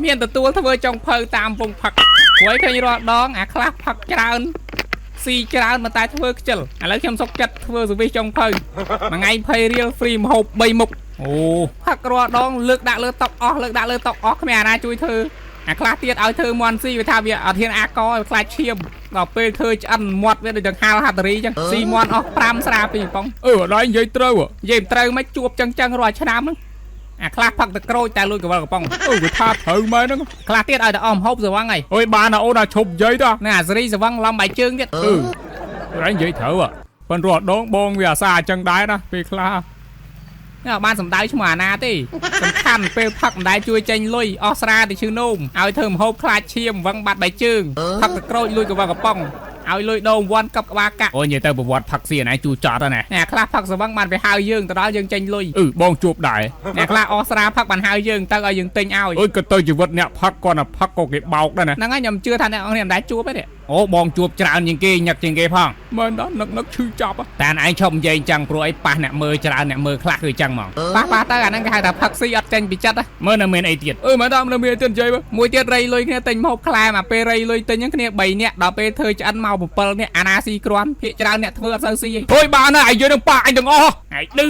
មានទទួលធ្វើចុងភៅតាមវងផឹកព្រោះឃើញរាល់ដងអាខ្លះផឹកច្រើនស៊ីច្រើនមកតែធ្វើខ្ជិលឥឡូវខ្ញុំសុកចិត្តធ្វើសវិសចុងភៅមួយថ្ងៃ20រៀលហ្វ្រីម្ហូប3មុខអូផឹករាល់ដងលើកដាក់លើតុអស់លើកដាក់លើតុអស់គ្មានអាណាជួយធ្វើអាខ្លះទៀតឲ្យធ្វើមន់ស៊ីវាថាវាអត់ហ៊ានអាកឲ្យខ្លាចឈាមដល់ពេលធ្វើឆ្អិនមាត់វាដូចដង្ហាលហាត់រីចឹងស៊ីមន់អស់5ស្រាពីបងអត់ដល់និយាយត្រូវនិយាយត្រូវមិនជួបចឹងរាល់ឆ្នាំហ្នឹងអាខ្លះផឹកតែក្រូចតែលួចកវលកំប៉ុងវាថាត្រូវមែនហ្នឹងខ្លះទៀតឲ្យតែអស់ហូបសវឹងហើយអើយបានអូនដល់ឈប់និយាយតណាអាសេរីសវឹងឡំបាយជើងទៀតរ៉ៃនិយាយត្រូវប៉ុន្តែរាល់ដងបងវាអាសាចឹងដែរណាពេលខ្លះបានសំដៅឈ្មោះអាណាទេសំខាន់ពេលផឹកមិនដែលជួយចេញលុយអស់ស្រាទៅឈឺនោមឲ្យធ្វើម្ហូបខ្លាចឈាមវឹងបាត់បាយជើងផឹកតែក្រូចលួចកវលកំប៉ុងឲ្យលុយដូងវ៉ាន់កັບក្បាលកាក់អូនិយាយទៅប្រវត្តិផឹកស៊ីណៃជួចត់ណាអ្នកខ្លះផឹកសវឹងបានទៅហៅយើងទៅដល់យើងចេញលុយបងជួបដែរអ្នកខ្លះអស់ស្រាផឹកបានហៅយើងទៅឲ្យយើងទិញឲ្យក៏ទៅជីវិតអ្នកផឹកគាត់ណាផឹកក៏គេបោកដែរណាហ្នឹងហើយខ្ញុំជឿថាអ្នកអង្គនេះមិនដែលជួបទេអូបងជួបច្រើនជាងគេញឹកជាងគេផងមែនដល់នឹកឈឺចាប់តែឯងឈប់និយាយចឹងព្រោះអីប៉ះអ្នកមើលច្រើនអ្នកមើលខ្លះគឺចឹងហ្មងប៉ះទៅអាហ្នឹងគេហៅថាផឹកស៊ីអត់ចេញពីចិត្តមើលនៅមានអីទៀតមែនដល់នៅមានទៀតនិយាយមួយទៀតរៃលុយគ្នាទិញម្ហូបខ្លែមកពេលរៃលុយទិញហ្នឹងគ្នា3នាក់ដល់ពេលធ្វើឆ្អិនមក7នាក់អាណាស៊ីគ្រាន់ភាកច្រើនអ្នកធ្វើអត់សូវស៊ីអូយបានហើយយើងនឹងប៉ះអញទាំងអស់ឯងឌឺ